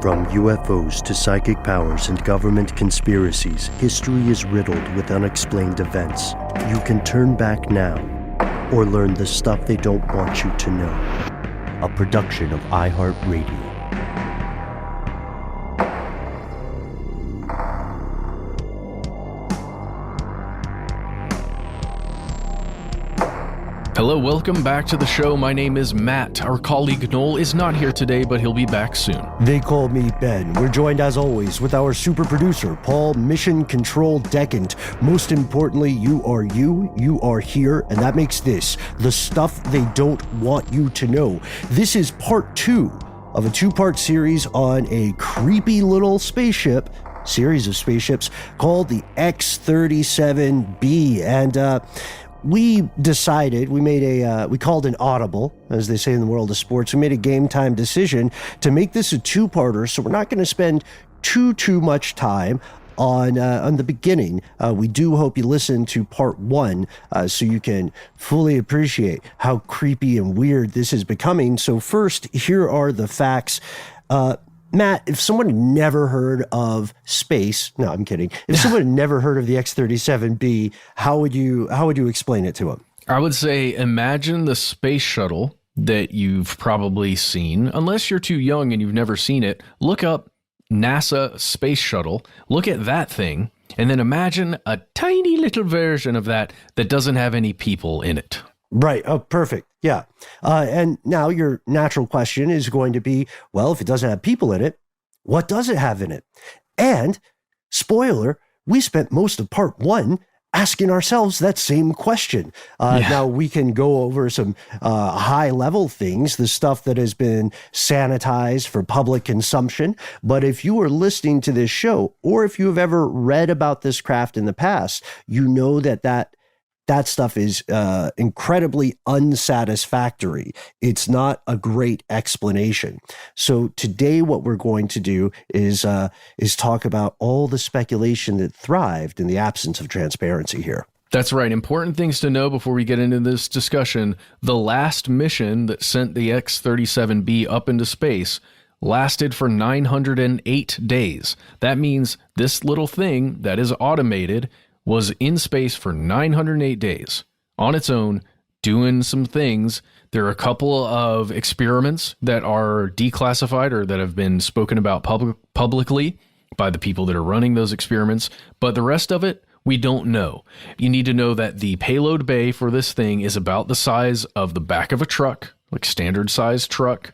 From UFOs to psychic powers and government conspiracies, history is riddled with unexplained events. You can turn back now or learn the stuff they don't want you to know. A production of iHeartRadio. Hello, welcome back to the show. My name is Matt. Our colleague Noel is not here today, but he'll be back soon. They call me Ben. We're joined as always with our super producer, Paul Mission Control Decant. Most importantly, you are here, and that makes this the stuff they don't want you to know. This is part 2 of a 2-part series on a creepy little series of spaceships called the X-37B. And, we decided, we called an audible, as they say in the world of sports. We made a game time decision to make this a 2-parter, so we're not going to spend too much time on the beginning. We do hope you listen to part 1 so you can fully appreciate how creepy and weird this is becoming. So first, here are the facts. Matt, if someone had never heard of space, no, I'm kidding. If someone had never heard of the X-37B, how would you explain it to them? I would say imagine the space shuttle that you've probably seen. Unless you're too young and you've never seen it, look up NASA space shuttle, look at that thing, and then imagine a tiny little version of that doesn't have any people in it. Right. Oh, perfect. Yeah. And now your natural question is going to be, well, if it doesn't have people in it, what does it have in it? And spoiler, we spent most of part 1 asking ourselves that same question. Now we can go over some high level things, the stuff that has been sanitized for public consumption. But if you are listening to this show, or if you have ever read about this craft in the past, you know that stuff is incredibly unsatisfactory. It's not a great explanation. So today what we're going to do is talk about all the speculation that thrived in the absence of transparency here. That's right. Important things to know before we get into this discussion. The last mission that sent the X-37B up into space lasted for 908 days. That means this little thing that is automated was in space for 908 days on its own, doing some things. There are a couple of experiments that are declassified or that have been spoken about publicly by the people that are running those experiments, but the rest of it, we don't know. You need to know that the payload bay for this thing is about the size of the back of a truck, like standard size truck.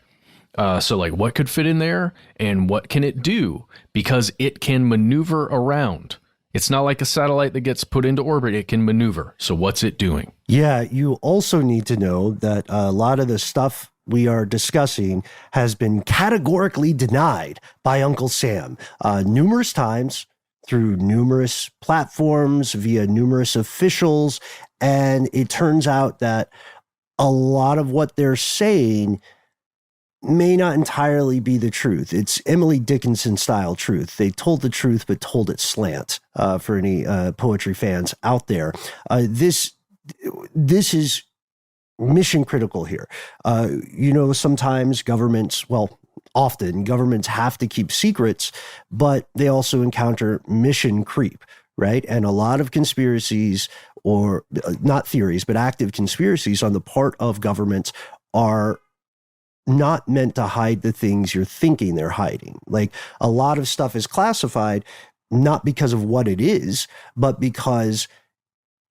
So like what could fit in there and what can it do? Because it can maneuver around. It's not like a satellite that gets put into orbit. It can maneuver. So what's it doing? Yeah, you also need to know that a lot of the stuff we are discussing has been categorically denied by Uncle Sam numerous times through numerous platforms, via numerous officials. And it turns out that a lot of what they're saying may not entirely be the truth. It's Emily Dickinson style truth. They told the truth, but told it slant, for any poetry fans out there. This is mission critical here. Sometimes often governments have to keep secrets, but they also encounter mission creep, right? And a lot of conspiracies, or not theories, but active conspiracies on the part of governments are not meant to hide the things you're thinking they're hiding. Like, a lot of stuff is classified not because of what it is, but because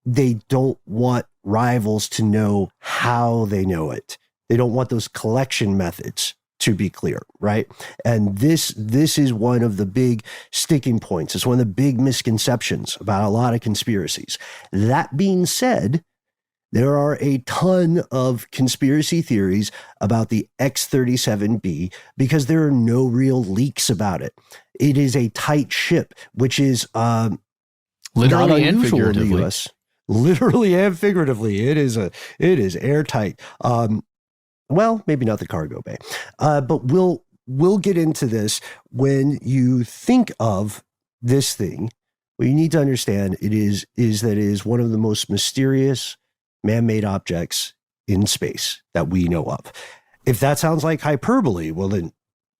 they don't want rivals to know how they know it. They don't want those collection methods to be clear, right? And this is one of the big sticking points. It's one of the big misconceptions about a lot of conspiracies. That being said, there are a ton of conspiracy theories about the X-37B because there are no real leaks about it. It is a tight ship, which is literally and figuratively. In the US. Literally and figuratively, it is airtight. Well, maybe not the cargo bay, but we'll get into this. When you think of this thing, what you need to understand is that it is one of the most mysterious man-made objects in space that we know of. If that sounds like hyperbole, well then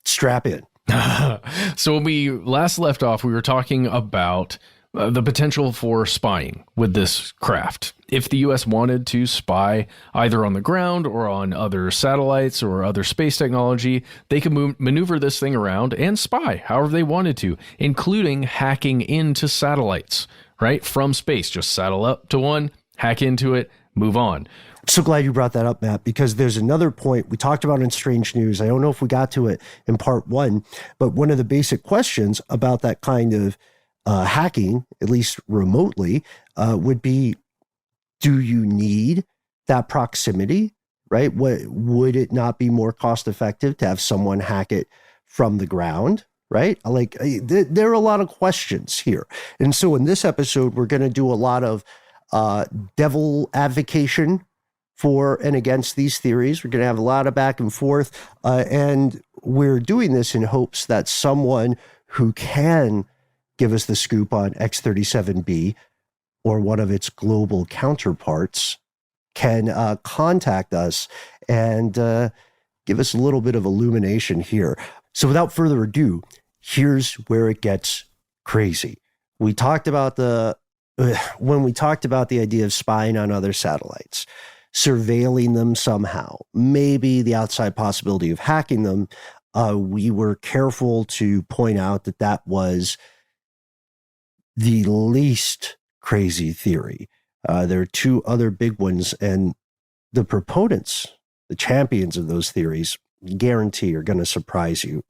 strap in. So when we last left off, we were talking about the potential for spying with this craft. If the U.S. wanted to spy either on the ground or on other satellites or other space technology, they could maneuver this thing around and spy however they wanted to, including hacking into satellites, right? From space, just saddle up to one, hack into it, move on. So glad you brought that up, Matt, because there's another point we talked about in Strange News. I don't know if we got to it in part one, but one of the basic questions about that kind of hacking, at least remotely, would be, do you need that proximity, right? Would it not be more cost effective to have someone hack it from the ground, right? Like, there are a lot of questions here. And so in this episode, we're going to do a lot of devil advocation for and against these theories. We're going to have a lot of back and forth. And we're doing this in hopes that someone who can give us the scoop on X-37B or one of its global counterparts can contact us and give us a little bit of illumination here. So without further ado, here's where it gets crazy. We talked about when we talked about the idea of spying on other satellites, surveilling them somehow, maybe the outside possibility of hacking them, we were careful to point out that that was the least crazy theory. There are two other big ones, and the proponents, the champions of those theories, guarantee are going to surprise you.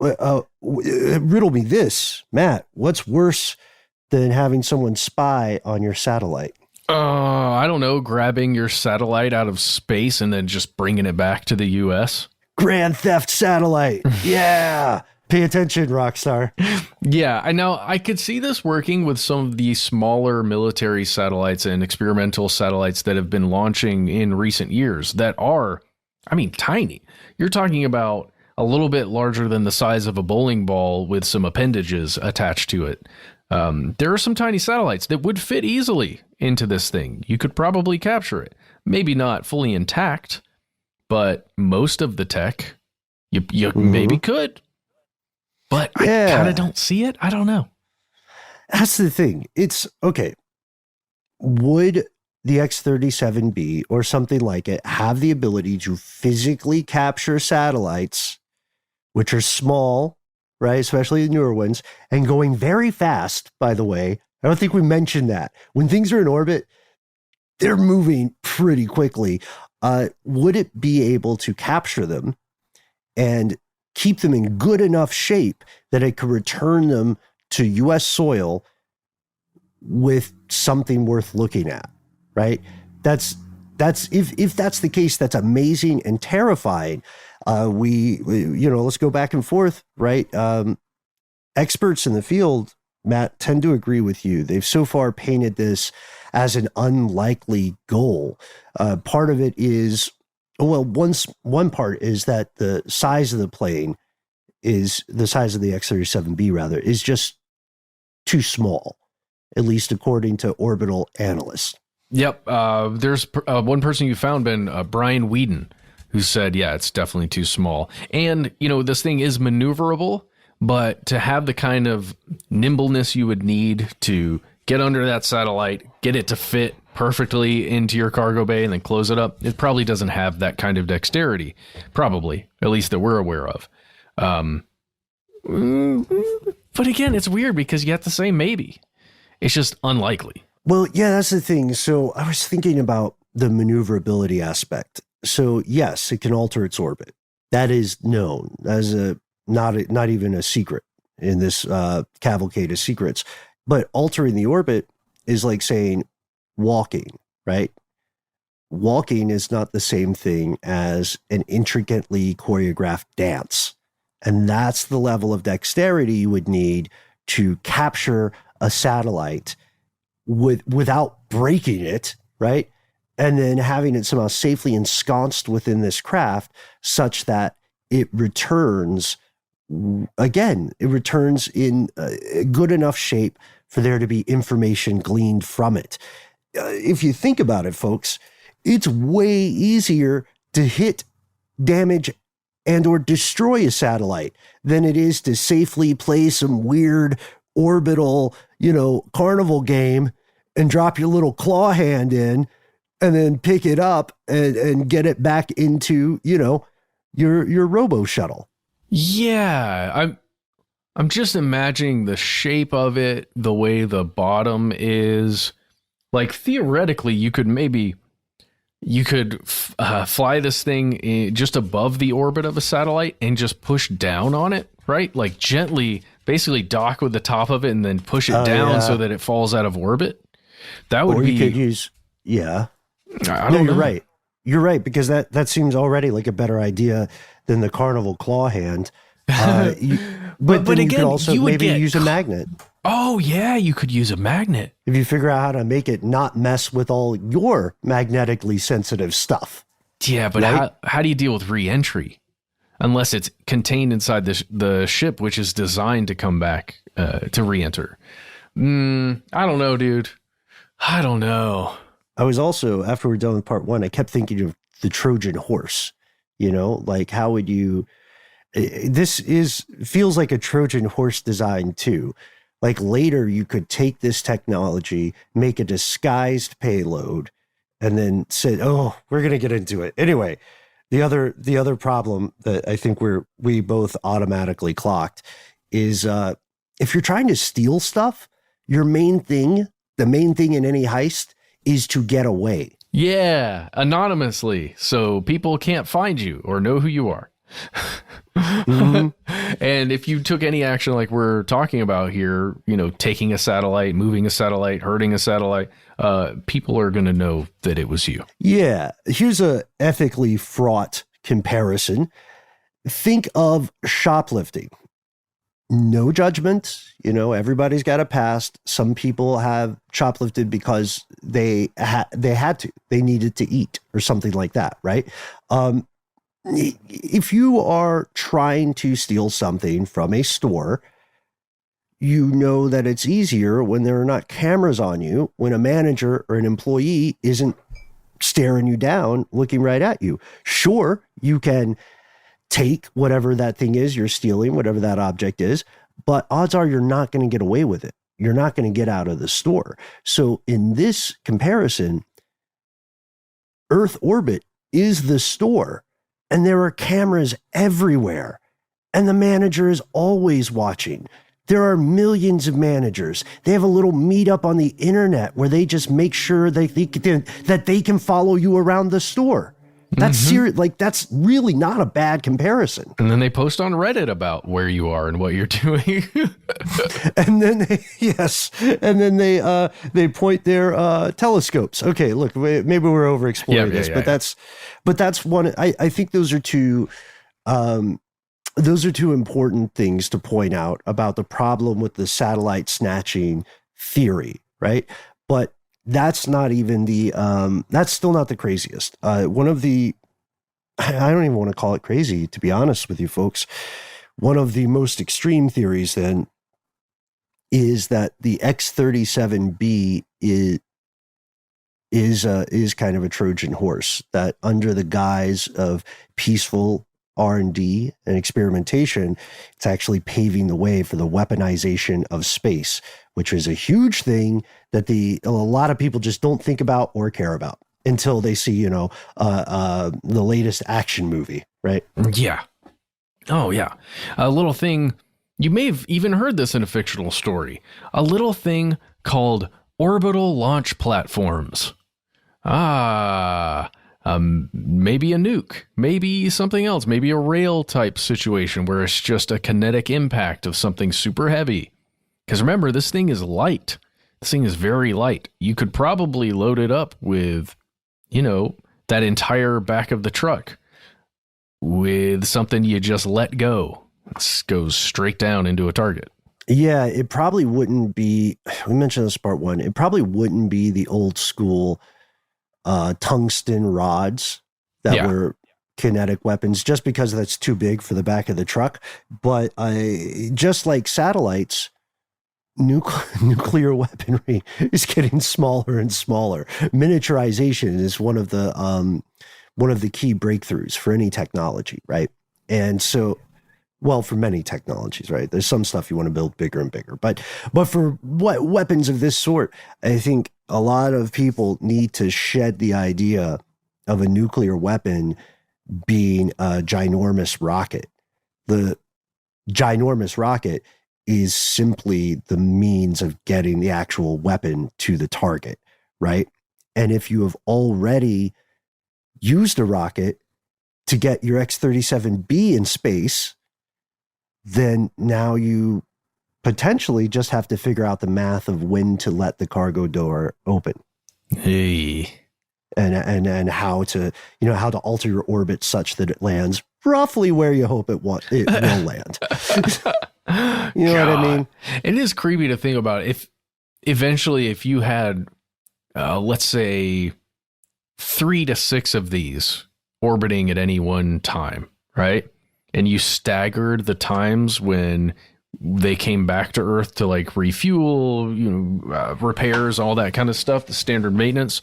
Riddle me this, Matt, what's worse than having someone spy on your satellite? I don't know, grabbing your satellite out of space and then just bringing it back to the U.S. Grand theft satellite. Yeah. Pay attention, Rockstar. Yeah, I know. I could see this working with some of the smaller military satellites and experimental satellites that have been launching in recent years that are, tiny. You're talking about a little bit larger than the size of a bowling ball with some appendages attached to it. There are some tiny satellites that would fit easily into this thing. You could probably capture it. Maybe not fully intact, but most of the tech, you maybe could. But I kind of don't see it. I don't know. That's the thing. It's okay. Would the X-37B or something like it have the ability to physically capture satellites, which are small, right? Especially the newer ones, and going very fast, by the way. I don't think we mentioned that. When things are in orbit, they're moving pretty quickly. Would it be able to capture them and keep them in good enough shape that it could return them to U.S. soil with something worth looking at, right? That's if that's the case, that's amazing and terrifying. We let's go back and forth, right? Experts in the field, Matt, tend to agree with you. They've so far painted this as an unlikely goal. Part of it is, one part is that the size of the plane is the size of the X-37B, rather, is just too small, at least according to orbital analysts. Yep. There's one person you found, Ben, Brian Whedon, who said, yeah, it's definitely too small. And, this thing is maneuverable, but to have the kind of nimbleness you would need to get under that satellite, get it to fit perfectly into your cargo bay and then close it up, it probably doesn't have that kind of dexterity. Probably, at least that we're aware of. But again, it's weird because you have to say maybe. It's just unlikely. Well, yeah, that's the thing. So I was thinking about the maneuverability aspect. So yes, it can alter its orbit. That is known as not even a secret in this cavalcade of secrets. But altering the orbit is like saying walking, right? Walking is not the same thing as an intricately choreographed dance. And that's the level of dexterity you would need to capture a satellite without breaking it, right? And then having it somehow safely ensconced within this craft such that it returns, again, it returns in good enough shape for there to be information gleaned from it. If you think about it, folks, it's way easier to hit damage and or destroy a satellite than it is to safely play some weird orbital, carnival game and drop your little claw hand in and then pick it up and get it back into, your robo shuttle. Yeah, I'm just imagining the shape of it, the way the bottom is. Like, theoretically, you could fly this thing just above the orbit of a satellite and just push down on it, right? Like, gently, basically dock with the top of it and then push it down so that it falls out of orbit. That would be... you could use... Yeah. I don't know. You're right. You're right, because that seems already like a better idea than the carnival claw hand. But then you could also maybe use a magnet. Oh, yeah, you could use a magnet. If you figure out how to make it not mess with all your magnetically sensitive stuff. Yeah, but right? how do you deal with re-entry? Unless it's contained inside the ship, which is designed to come back to re-enter. I don't know, dude. I don't know. I was also, after we're done with part one, I kept thinking of the Trojan horse. Like how would you... This feels like a Trojan horse design too. Like later you could take this technology, make a disguised payload, and then say, oh, we're going to get into it. Anyway, the other problem that I think we both automatically clocked is if you're trying to steal stuff, the main thing in any heist is to get away. Yeah, anonymously, so people can't find you or know who you are. Mm-hmm. And if you took any action like we're talking about here, taking a satellite, moving a satellite, hurting a satellite, people are going to know that it was you. Yeah. Here's a ethically fraught comparison. Think of shoplifting. No judgment. Everybody's got a past. Some people have shoplifted because they had to. They needed to eat or something like that, right? If you are trying to steal something from a store, you know that it's easier when there are not cameras on you, when a manager or an employee isn't staring you down, looking right at you. Sure, you can take whatever that thing is you're stealing, whatever that object is, but odds are you're not going to get away with it. You're not going to get out of the store. So in this comparison, Earth orbit is the store. And there are cameras everywhere. And the manager is always watching. There are millions of managers. They have a little meetup on the internet where they just make sure that they can follow you around the store. That's serious. Like, that's really not a bad comparison. And then they post on Reddit about where you are and what you're doing. And then they point their telescopes. Okay, look, maybe we're overexploring this, but that's one. I think those are two important things to point out about the problem with the satellite snatching theory, right? But that's not even that's still not the craziest. One of the, I don't even want to call it crazy, to be honest with you folks. One of the most extreme theories then is that the X-37B is kind of a Trojan horse, that under the guise of peaceful R&D and experimentation, it's actually paving the way for the weaponization of space, which is a huge thing that a lot of people just don't think about or care about until they see, the latest action movie, right? Yeah. Oh, yeah. A little thing, you may have even heard this in a fictional story, a little thing called orbital launch platforms. Maybe a nuke, maybe something else, maybe a rail type situation where it's just a kinetic impact of something super heavy. Because remember, this thing is light. This thing is very light. You could probably load it up with, that entire back of the truck with something you just let go. It goes straight down into a target. Yeah, it probably wouldn't be, we mentioned this part one, it probably wouldn't be the old school tungsten rods that were kinetic weapons, just because that's too big for the back of the truck. But just like satellites, nuclear weaponry is getting smaller and smaller. Miniaturization is one of the key breakthroughs for any technology, right? And so, well, for many technologies, right? There's some stuff you want to build bigger and bigger, but for what weapons of this sort, I think a lot of people need to shed the idea of a nuclear weapon being a ginormous rocket. The ginormous rocket is simply the means of getting the actual weapon to the target, right? And if you have already used a rocket to get your X-37B in space, then now you potentially just have to figure out the math of when to let the cargo door open. Hey. And how to, how to alter your orbit such that it lands roughly where you hope it will land. You know what I mean? It is creepy to think about. If you had, let's say, 3 to 6 of these orbiting at any one time, right? And you staggered the times when they came back to Earth to like refuel, repairs, all that kind of stuff, the standard maintenance.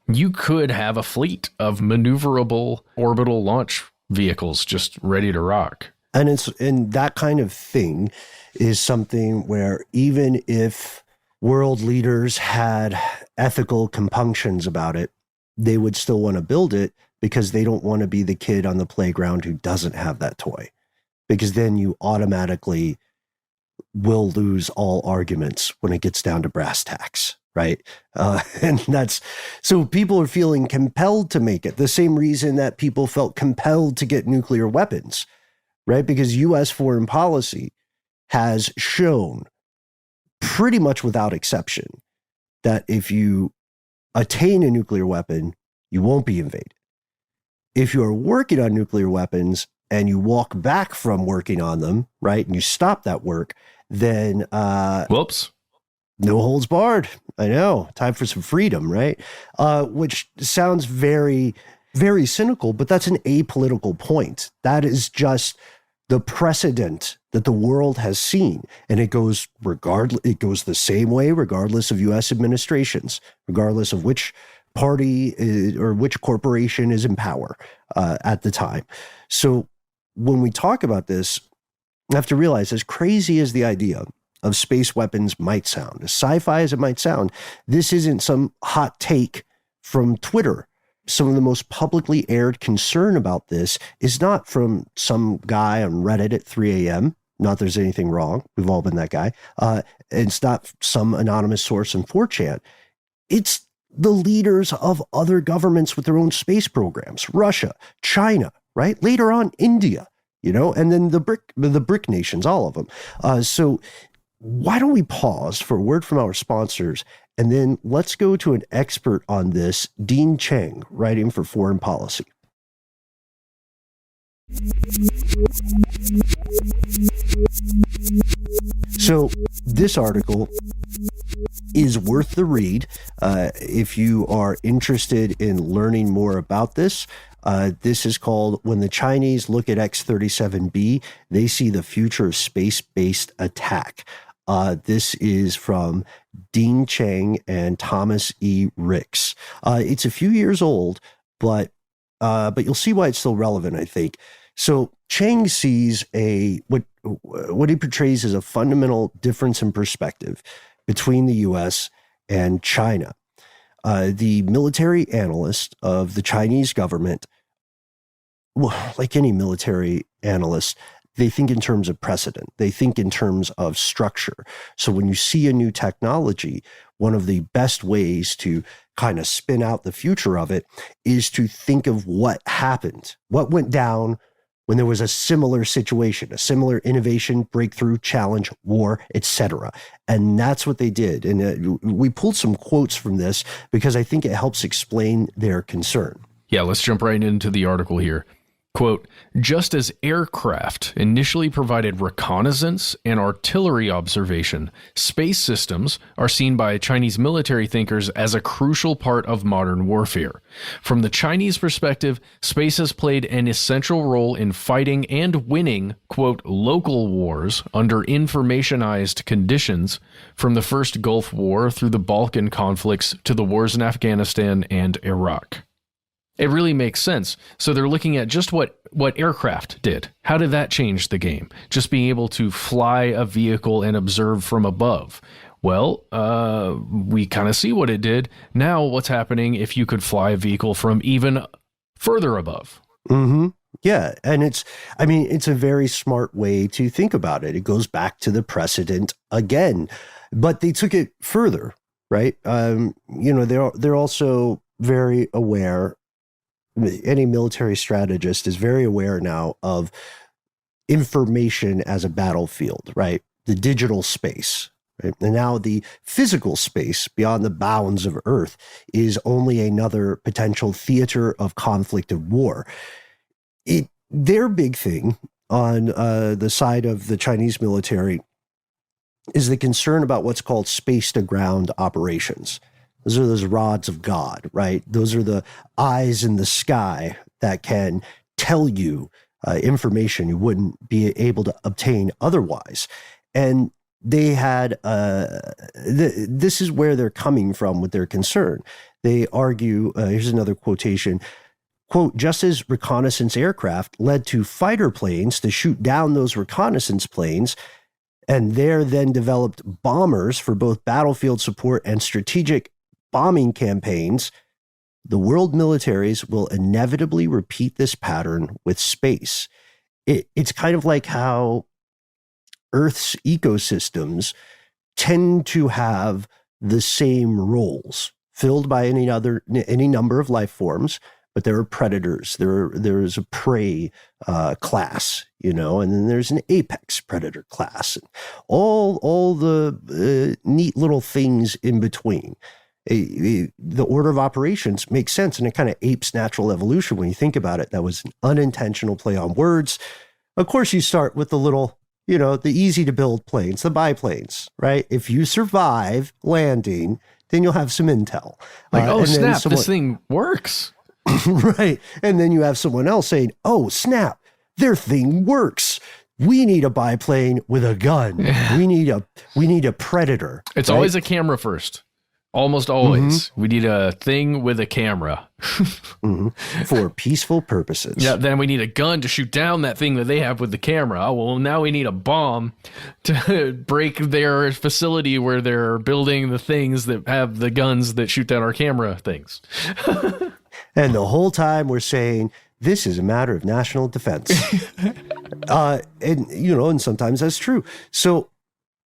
You could have a fleet of maneuverable orbital launch vehicles just ready to rock. And that kind of thing is something where even if world leaders had ethical compunctions about it, they would still want to build it because they don't want to be the kid on the playground who doesn't have that toy. Because then you automatically will lose all arguments when it gets down to brass tacks. Right. And so people are feeling compelled to make it the same reason that people felt compelled to get nuclear weapons, right? Because U.S. foreign policy has shown pretty much without exception that if you attain a nuclear weapon, you won't be invaded. If you are working on nuclear weapons and you walk back from working on them, right, and you stop that work, then whoops. No holds barred. I know. Time for some freedom, right? Which sounds very, very cynical, but that's an apolitical point. That is just the precedent that the world has seen. And it goes the same way regardless of U.S. administrations, regardless of which party or which corporation is in power at the time. So when we talk about this, I have to realize, as crazy as the idea of space weapons might sound, as sci-fi as it might sound, this isn't some hot take from Twitter. Some of the most publicly aired concern about this is not from some guy on Reddit at 3 a.m. Not there's anything wrong. We've all been that guy. It's not some anonymous source in 4chan. It's the leaders of other governments with their own space programs. Russia, China, right? Later on, India, and then the BRIC nations, all of them. So why don't we pause for a word from our sponsors, and then let's go to an expert on this, Dean Cheng, writing for Foreign Policy. So this article is worth the read if you are interested in learning more about this. This is called "When the Chinese Look at X-37B, They See the Future of Space-Based Attack." This is from Dean Cheng and Thomas E. Ricks. It's a few years old, but you'll see why it's still relevant, I think. So Cheng sees what he portrays as a fundamental difference in perspective between the U.S. and China. The military analyst of the Chinese government, well, like any military analyst, they think in terms of precedent. They think in terms of structure. So when you see a new technology, one of the best ways to kind of spin out the future of it is to think of what happened, what went down when there was a similar situation, a similar innovation, breakthrough, challenge, war, etc. And that's what they did. And we pulled some quotes from this because I think it helps explain their concern. Yeah, let's jump right into the article here. Quote, just as aircraft initially provided reconnaissance and artillery observation, space systems are seen by Chinese military thinkers as a crucial part of modern warfare. From the Chinese perspective, space has played an essential role in fighting and winning, quote, local wars under informationized conditions, from the first Gulf War through the Balkan conflicts to the wars in Afghanistan and Iraq. It really makes sense. So they're looking at just what aircraft did. How did that change the game? Just being able to fly a vehicle and observe from above. Well, we kind of see what it did. Now what's happening if you could fly a vehicle from even further above? Mm-hmm. Yeah. And it's a very smart way to think about it. It goes back to the precedent again, but they took it further, right? They're also very aware. Any military strategist is very aware now of information as a battlefield, right? The digital space, right? And now the physical space beyond the bounds of Earth is only another potential theater of conflict and war. Their big thing on the side of the Chinese military is the concern about what's called space-to-ground operations. Those are those rods of God, right? Those are the eyes in the sky that can tell you information you wouldn't be able to obtain otherwise. And they had, this is where they're coming from with their concern. They argue, here's another quotation, quote, just as reconnaissance aircraft led to fighter planes to shoot down those reconnaissance planes, and there then developed bombers for both battlefield support and strategic bombing campaigns, the world militaries will inevitably repeat this pattern with space. It's kind of like how Earth's ecosystems tend to have the same roles filled by any number of life forms, but there are predators. There's a prey class, and then there's an apex predator class, and all the neat little things in between. The order of operations makes sense, and it kind of apes natural evolution when you think about it. That was an unintentional play on words. Of course, you start with the little, the easy to build planes, the biplanes, right? If you survive landing, then you'll have some intel. Like, oh, snap, this thing works. Right. And then you have someone else saying, oh, snap, their thing works. We need a biplane with a gun. Yeah. We need a predator. It's right? Always a camera first. Almost always. Mm-hmm. We need a thing with a camera. Mm-hmm. For peaceful purposes. Yeah, then we need a gun to shoot down that thing that they have with the camera. Oh, well, now we need a bomb to break their facility where they're building the things that have the guns that shoot down our camera things. And the whole time we're saying, this is a matter of national defense. And sometimes that's true. So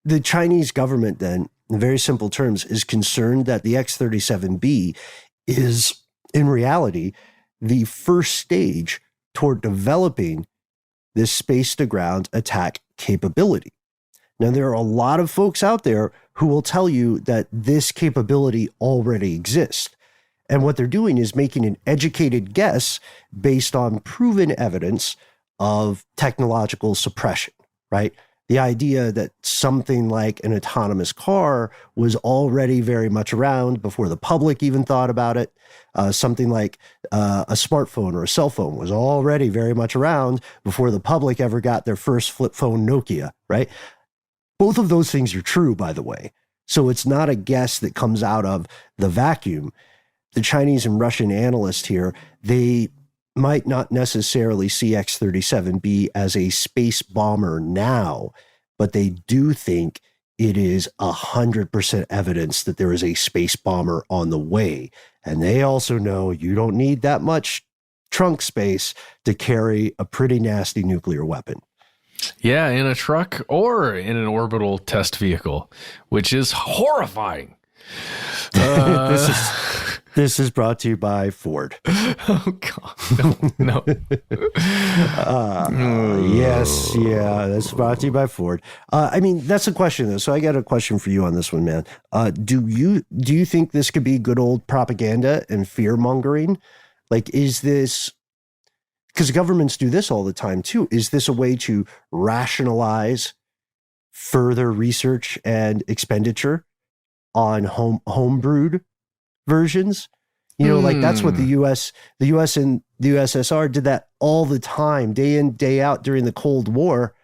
the Chinese government then, in very simple terms, is concerned that the X-37B is, in reality, the first stage toward developing this space-to-ground attack capability. Now, there are a lot of folks out there who will tell you that this capability already exists. And what they're doing is making an educated guess based on proven evidence of technological suppression, right? The idea that something like an autonomous car was already very much around before the public even thought about it. Something like a smartphone or a cell phone was already very much around before the public ever got their first flip phone Nokia, right? Both of those things are true, by the way. So it's not a guess that comes out of the vacuum. The Chinese and Russian analysts here, they might not necessarily see X-37B as a space bomber now, but they do think it is 100% evidence that there is a space bomber on the way. And they also know you don't need that much trunk space to carry a pretty nasty nuclear weapon. Yeah, in a truck or in an orbital test vehicle, which is horrifying. This is brought to you by Ford. Oh, God. No. Yes. Yeah. That's brought to you by Ford. That's a question, though. So I got a question for you on this one, man. Do you think this could be good old propaganda and fear mongering? Like, is this, because governments do this all the time, too. Is this a way to rationalize further research and expenditure on homebrewed versions? Like that's what the US and the USSR did that all the time, day in, day out during the Cold War.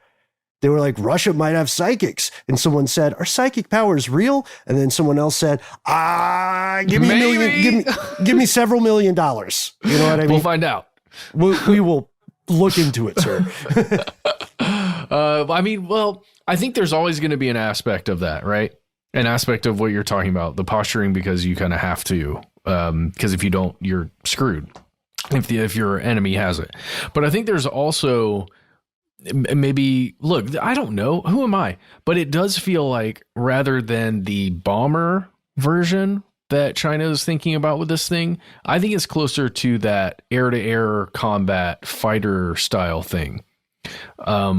They were like, Russia might have psychics. And someone said, are psychic powers real? And then someone else said, give me Maybe. $1 million, give me several $1 million. You know what I mean? We'll find out. We will look into it, sir. I think there's always going to be an aspect of that, right? An aspect of what you're talking about, the posturing, because you kind of have to, because if you don't, you're screwed if your enemy has it. But I think there's also maybe, look, I don't know, who am I? But it does feel like rather than the bomber version that China is thinking about with this thing, I think it's closer to that air-to-air combat fighter style thing. I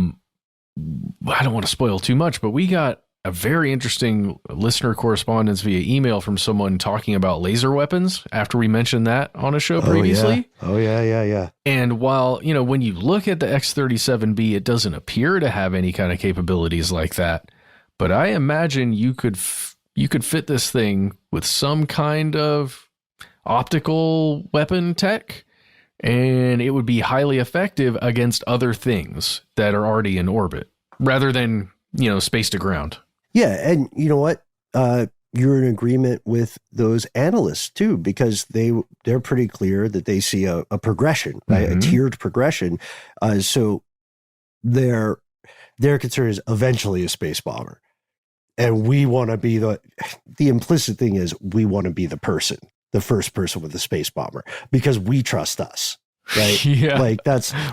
don't want to spoil too much, but we got a very interesting listener correspondence via email from someone talking about laser weapons after we mentioned that on a show previously. Oh, yeah. And while, when you look at the X-37B, it doesn't appear to have any kind of capabilities like that. But I imagine you could fit this thing with some kind of optical weapon tech, and it would be highly effective against other things that are already in orbit rather than, space to ground. Yeah. And you know what? You're in agreement with those analysts too, because they're pretty clear that they see a progression, right? A tiered progression. So their concern is eventually a space bomber. And we want to be the implicit thing is we want to be the first person with a space bomber because we trust us, right? Yeah. Like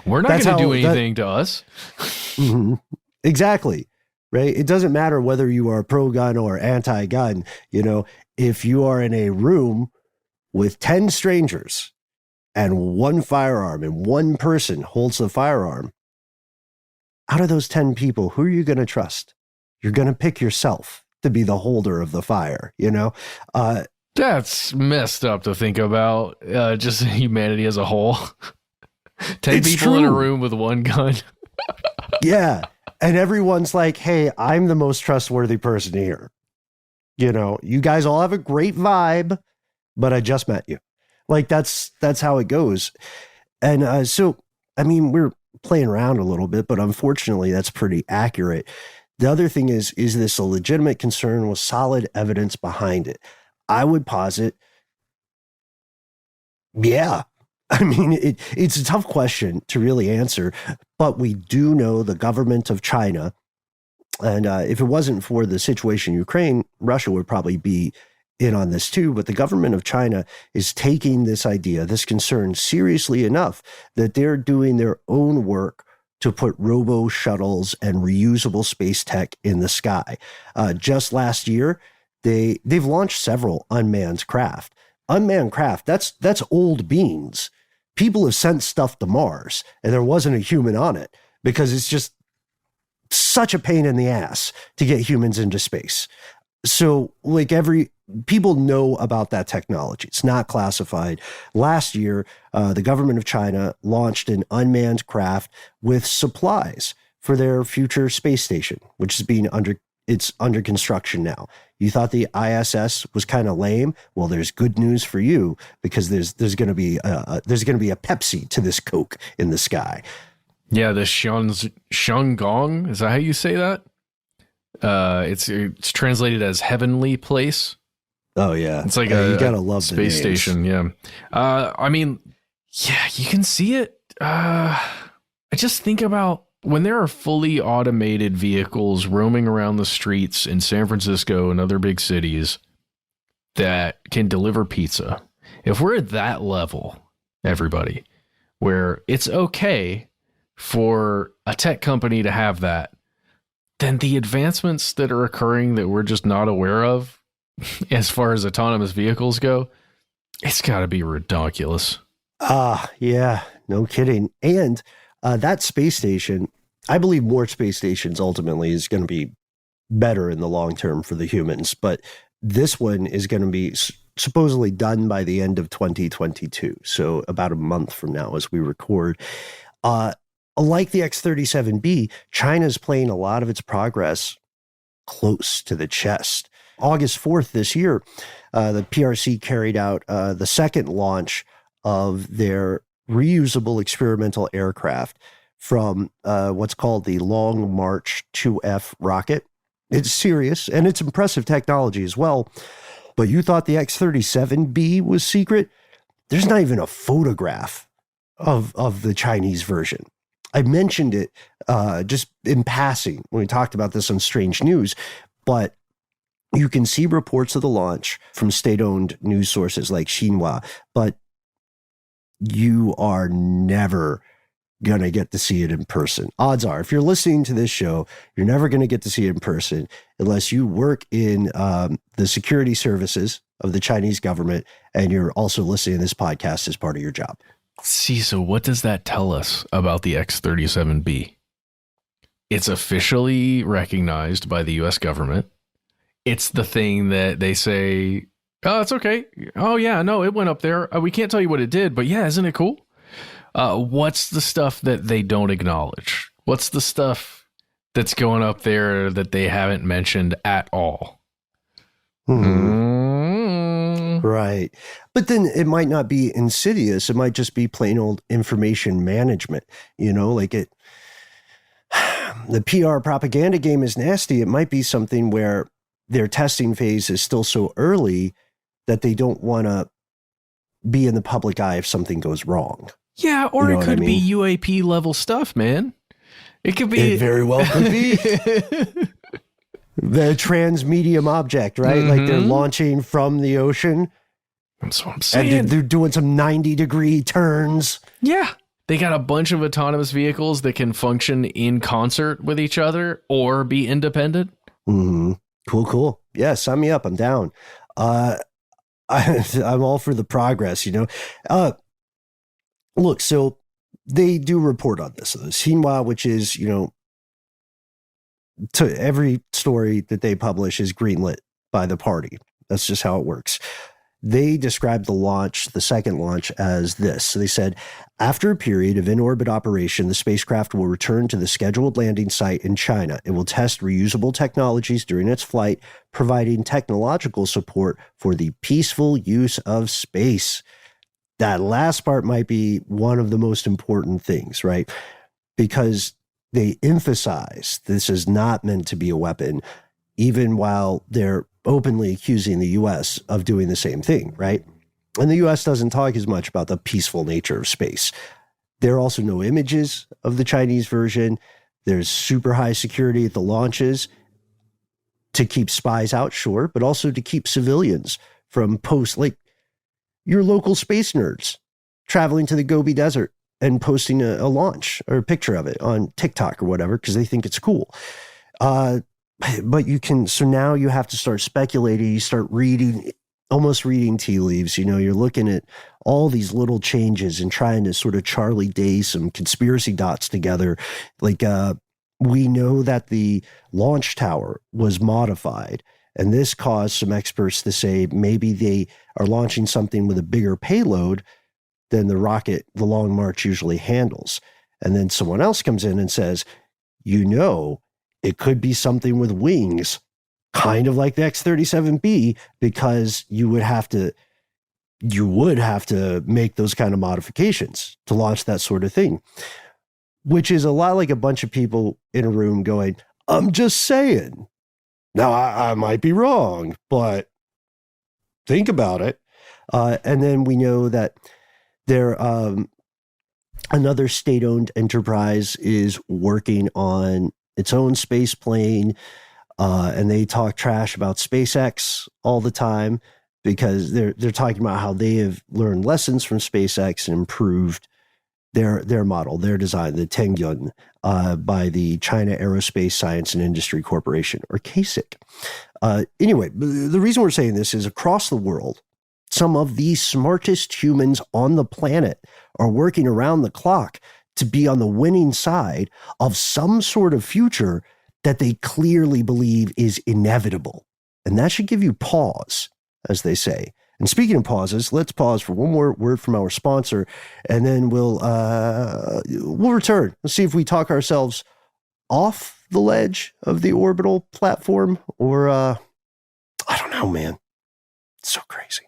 we're not going to do anything to us. Mm-hmm. Exactly. Right. It doesn't matter whether you are pro-gun or anti-gun. If you are in a room with 10 strangers and one firearm and one person holds the firearm, out of those 10 people, who are you going to trust? You're going to pick yourself to be the holder of the fire, That's messed up to think about, just humanity as a whole. 10 people in a room with one gun. Yeah. And everyone's like, hey, I'm the most trustworthy person here. You guys all have a great vibe, but I just met you. Like, that's how it goes. And we're playing around a little bit, but unfortunately, that's pretty accurate. The other thing is this a legitimate concern with solid evidence behind it? I would posit, yeah. It's a tough question to really answer, but we do know the government of China, and if it wasn't for the situation in Ukraine, Russia would probably be in on this too, but the government of China is taking this idea, this concern seriously enough that they're doing their own work to put robo shuttles and reusable space tech in the sky. Just last year, they've launched several unmanned craft. Unmanned craft, that's old beans. People have sent stuff to Mars and there wasn't a human on it because it's just such a pain in the ass to get humans into space. So people know about that technology. It's not classified. Last year, the government of China launched an unmanned craft with supplies for their future space station, which is under construction now. You thought the ISS was kind of lame? Well, there's good news for you because there's going to be a Pepsi to this Coke in the sky. Yeah, the Shanggong, is that how you say that? It's translated as heavenly place. Oh yeah, it's like you gotta love space station. Yeah, you can see it. I just think about when there are fully automated vehicles roaming around the streets in San Francisco and other big cities that can deliver pizza. If we're at that level, everybody, where it's okay for a tech company to have that, then the advancements that are occurring that we're just not aware of as far as autonomous vehicles go, it's got to be ridiculous. Yeah, no kidding. And that space station, I believe more space stations ultimately is going to be better in the long term for the humans. But this one is going to be supposedly done by the end of 2022. So about a month from now as we record. Like the X-37B, China's playing a lot of its progress close to the chest. August 4th this year, the PRC carried out the second launch of their reusable experimental aircraft from what's called the Long March 2F rocket. It's serious, and it's impressive technology as well. But you thought the X-37B was secret? There's not even a photograph of the Chinese version. I mentioned it just in passing when we talked about this on Strange News, but you can see reports of the launch from state-owned news sources like Xinhua, but you are never going to get to see it in person. Odds are, if you're listening to this show, you're never going to get to see it in person unless you work in the security services of the Chinese government and you're also listening to this podcast as part of your job. See, so what does that tell us about the X-37B? It's officially recognized by the U.S. government. It's the thing that they say, oh, it's okay. Oh, yeah, no, it went up there. We can't tell you what it did, but yeah, isn't it cool? What's the stuff that they don't acknowledge? What's the stuff that's going up there that they haven't mentioned at all? Right. But then it might not be insidious. It might just be plain old information management. You know, like the PR propaganda game is nasty. It might be something where their testing phase is still so early that they don't want to be in the public eye if something goes wrong. Yeah, or it could be UAP level stuff, man. It could be. It very well could be. The transmedium object, right? Like they're launching from the ocean. That's what I'm saying. And they're doing some 90-degree turns. Yeah. They got a bunch of autonomous vehicles that can function in concert with each other or be independent. Mm-hmm. Cool. Yeah, sign me up. I'm down. I'm all for the progress, you know. Look, so they do report on this. So the Xinhua, which is, you know, to every story that they publish is greenlit by the party. That's just how it works. They described the launch, the second launch, as this. So they said, after a period of in-orbit operation, the spacecraft will return to the scheduled landing site in China. It will test reusable technologies during its flight, providing technological support for the peaceful use of space. That last part might be one of the most important things, right? Because they emphasize this is not meant to be a weapon, even while they're openly accusing the U.S. of doing the same thing, right? And the U.S. doesn't talk as much about the peaceful nature of space. There are also no images of the Chinese version. There's super high security at the launches to keep spies out, sure, but also to keep civilians from like your local space nerds traveling to the Gobi Desert and posting a launch or a picture of it on TikTok or whatever because they think it's cool. But you can, so now you have to start speculating, you start almost reading tea leaves, you know, you're looking at all these little changes and trying to sort of Charlie Day some conspiracy dots together. Like, we know that the launch tower was modified, and this caused some experts to say maybe they are launching something with a bigger payload than the rocket, the Long March, usually handles. And then someone else comes in and says, you know, it could be something with wings, kind of like the X-37B, because you would have to make those kind of modifications to launch that sort of thing, which is a lot like a bunch of people in a room going, I'm just saying. Now, I might be wrong, but think about it. And then we know that another state-owned enterprise is working on its own space plane, and they talk trash about SpaceX all the time because they're talking about how they have learned lessons from SpaceX and improved their model, their design, the Tengyun, by the China Aerospace Science and Industry Corporation, or CASIC. Anyway, the reason we're saying this is across the world, some of the smartest humans on the planet are working around the clock to be on the winning side of some sort of future that they clearly believe is inevitable. And that should give you pause, as they say. And speaking of pauses, let's pause for one more word from our sponsor, and then we'll return. Let's see if we talk ourselves off the ledge of the orbital platform, or I don't know, man. It's so crazy.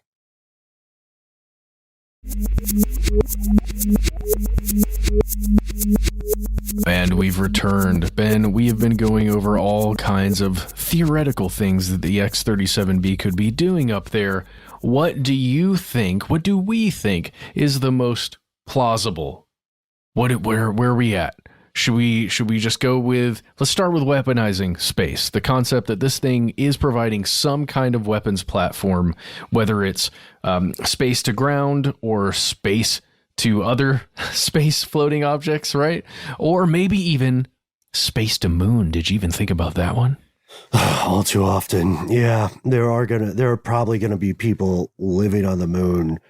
And we've returned. Ben, we have been going over all kinds of theoretical things that the X-37B could be doing up there. What do you think, what do we think is the most plausible? Where are we at? Should we just go with, let's start with weaponizing space. The concept that this thing is providing some kind of weapons platform, whether it's space to ground or space to other space floating objects, right? Or maybe even space to moon. Did you even think about that one? All too often. Yeah, there are probably going to be people living on the moon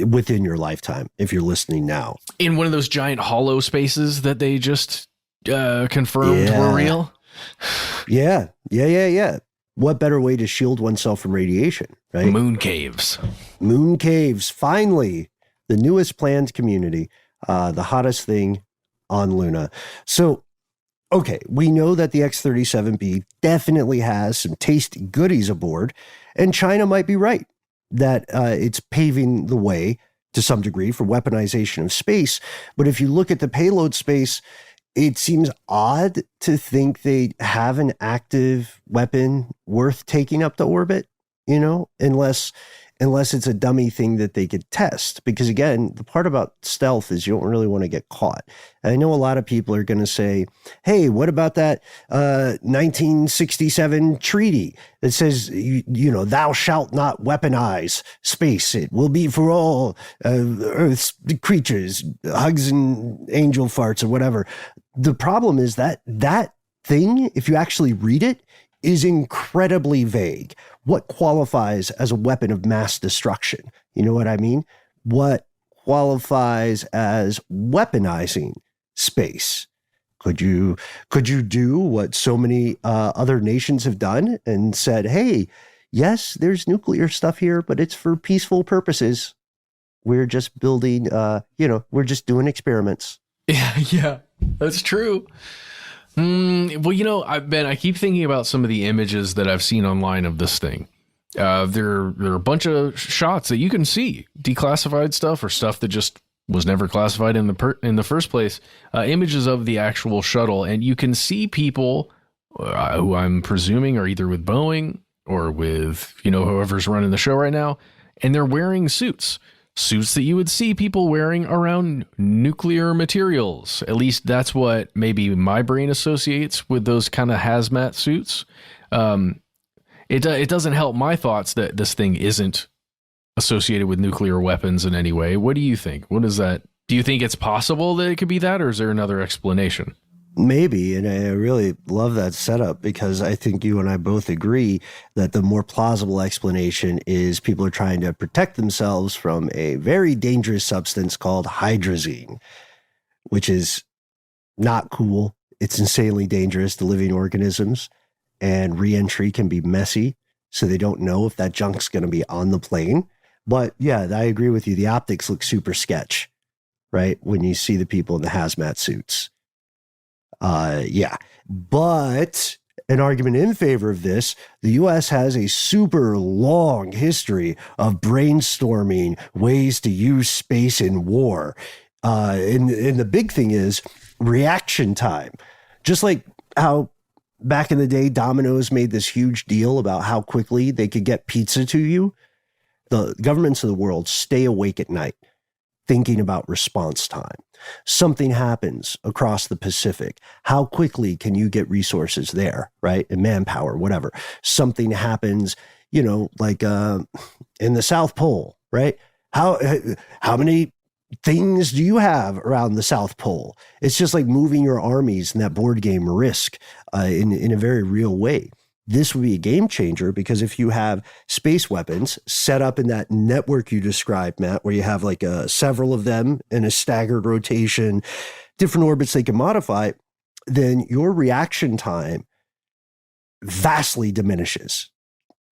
within your lifetime if you're listening now. In one of those giant hollow spaces that they just confirmed were real? Yeah. What better way to shield oneself from radiation, right? Moon caves. Moon caves. Finally, the newest planned community, the hottest thing on Luna. So, okay, we know that the X-37B definitely has some tasty goodies aboard, and China might be right that it's paving the way to some degree for weaponization of space. But if you look at the payload space, it seems odd to think they have an active weapon worth taking up to orbit, unless it's a dummy thing that they could test. Because again, the part about stealth is you don't really want to get caught. And I know a lot of people are going to say, hey, what about that 1967 treaty that says, thou shalt not weaponize space. It will be for all Earth's creatures, hugs and angel farts or whatever. The problem is that thing, if you actually read it, is incredibly vague. What qualifies as a weapon of mass destruction? You know what I mean? What qualifies as weaponizing space? Could you do what so many other nations have done and said, hey, yes, there's nuclear stuff here, but it's for peaceful purposes. We're just building, we're just doing experiments. Yeah, that's true. Well, I keep thinking about some of the images that I've seen online of this thing. There are a bunch of shots that you can see, declassified stuff or stuff that just was never classified in the first place. Images of the actual shuttle, and you can see people who I'm presuming are either with Boeing or with whoever's running the show right now, and they're wearing suits that you would see people wearing around nuclear materials. At least that's what maybe my brain associates with those kind of hazmat suits. It doesn't help my thoughts that this thing isn't associated with nuclear weapons in any way. What do you think? What is that? Do you think it's possible that it could be that, or is there another explanation? Maybe, and I really love that setup because I think you and I both agree that the more plausible explanation is people are trying to protect themselves from a very dangerous substance called hydrazine, which is not cool. It's insanely dangerous to living organisms, and reentry can be messy, so they don't know if that junk's going to be on the plane. But yeah, I agree with you. The optics look super sketch, right? When you see the people in the hazmat suits. But an argument in favor of this, the U.S. has a super long history of brainstorming ways to use space in war. And the big thing is reaction time. Just like how back in the day, Domino's made this huge deal about how quickly they could get pizza to you. The governments of the world stay awake at night thinking about response time. Something happens across the Pacific. How quickly can you get resources there, right? And manpower, whatever. Something happens, like in the South Pole, right? How many things do you have around the South Pole? It's just like moving your armies in that board game Risk in a very real way. This would be a game changer because if you have space weapons set up in that network you described, Matt, where you have like several of them in a staggered rotation, different orbits they can modify, then your reaction time vastly diminishes.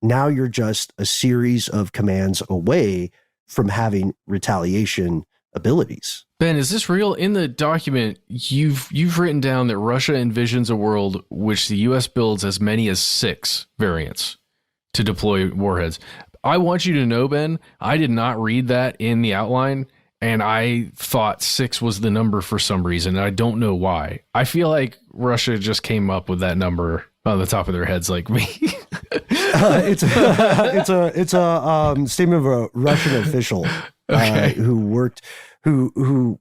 Now you're just a series of commands away from having retaliation abilities. Ben, is this real? In the document, you've written down that Russia envisions a world which the U.S. builds as many as 6 variants to deploy warheads. I want you to know, Ben, I did not read that in the outline, And I thought 6 was the number for some reason. And I don't know why. I feel like Russia just came up with that number on the top of their heads like me. It's a statement of a Russian official who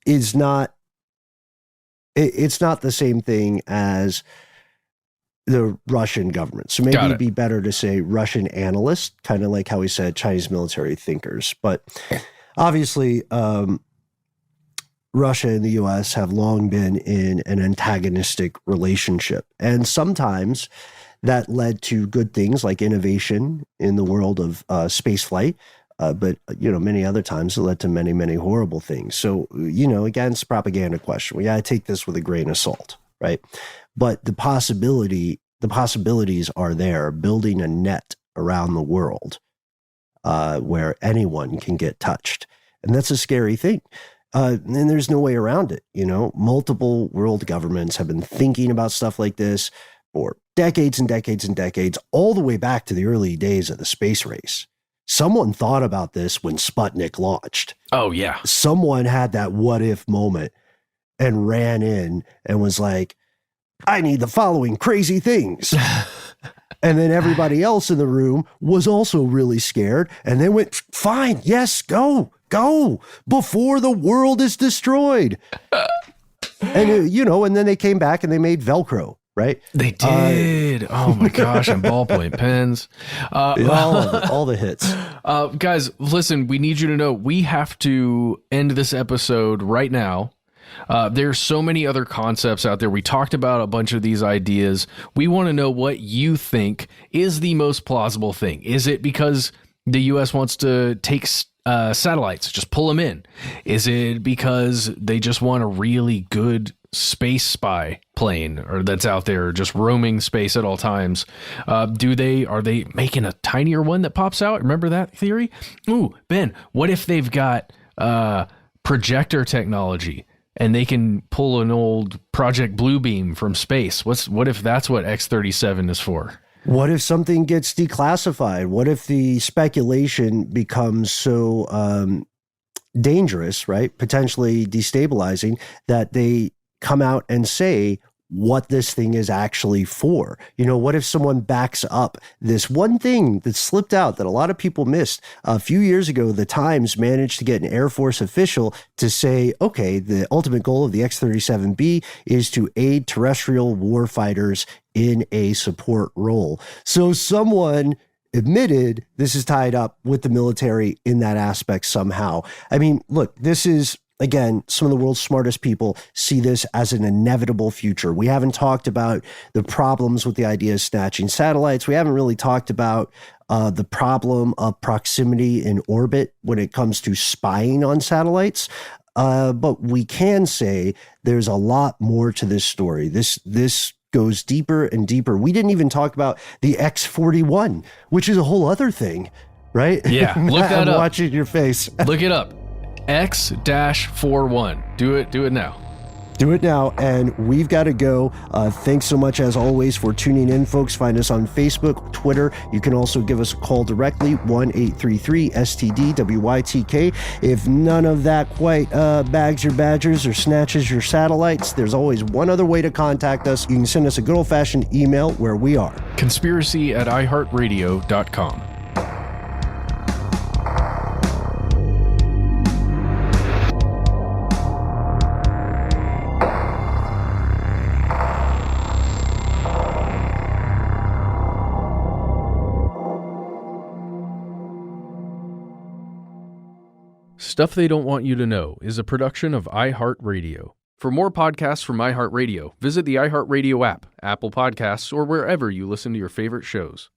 is not. It's not the same thing as the Russian government. So maybe it'd be better to say Russian analyst, kind of like how we said Chinese military thinkers. But obviously, Russia and the U.S. have long been in an antagonistic relationship. And sometimes that led to good things like innovation in the world of space flight. But, many other times it led to many, many horrible things. So, again, it's a propaganda question. We got to take this with a grain of salt, right? But the possibilities are there, building a net around the world where anyone can get touched. And that's a scary thing. And there's no way around it. Multiple world governments have been thinking about stuff like this for decades and decades and decades, all the way back to the early days of the space race. Someone thought about this when Sputnik launched. Oh, yeah. Someone had that what if moment and ran in and was like, I need the following crazy things. And then everybody else in the room was also really scared. And they went, fine, yes, go, before the world is destroyed. And, and then they came back and they made Velcro. Right? They did. Oh my gosh. And ballpoint pens. All the hits. Guys, listen, we need you to know we have to end this episode right now. There's so many other concepts out there. We talked about a bunch of these ideas. We want to know what you think is the most plausible thing. Is it because the U.S. wants to take satellites, just pull them in? Is it because they just want a really good space spy plane or that's out there just roaming space at all times? Are they making a tinier one that pops out? Remember that theory? Ooh, Ben, what if they've got projector technology and they can pull an old Project Bluebeam from space? What if that's what X-37 is for? What if something gets declassified? What if the speculation becomes so dangerous, right? Potentially destabilizing, that they come out and say what this thing is actually for. What if someone backs up this one thing that slipped out that a lot of people missed? A few years ago, the Times managed to get an Air Force official to say, okay, the ultimate goal of the X-37B is to aid terrestrial warfighters in a support role. So someone admitted this is tied up with the military in that aspect somehow. I mean, look, this is, again, some of the world's smartest people see this as an inevitable future. We haven't talked about the problems with the idea of snatching satellites. We haven't really talked about the problem of proximity in orbit when it comes to spying on satellites. But we can say there's a lot more to this story. This goes deeper and deeper. We didn't even talk about the X-41, which is a whole other thing, right? Yeah, look that up. I'm watching your face. Look it up. X-41. Do it now. Do it now, and we've got to go. Thanks so much, as always, for tuning in, folks. Find us on Facebook, Twitter. You can also give us a call directly, 1-833-STDWYTK. If none of that quite bags your badgers or snatches your satellites, there's always one other way to contact us. You can send us a good old-fashioned email where we are. conspiracy@iHeartRadio.com. Stuff They Don't Want You to Know is a production of iHeartRadio. For more podcasts from iHeartRadio, visit the iHeartRadio app, Apple Podcasts, or wherever you listen to your favorite shows.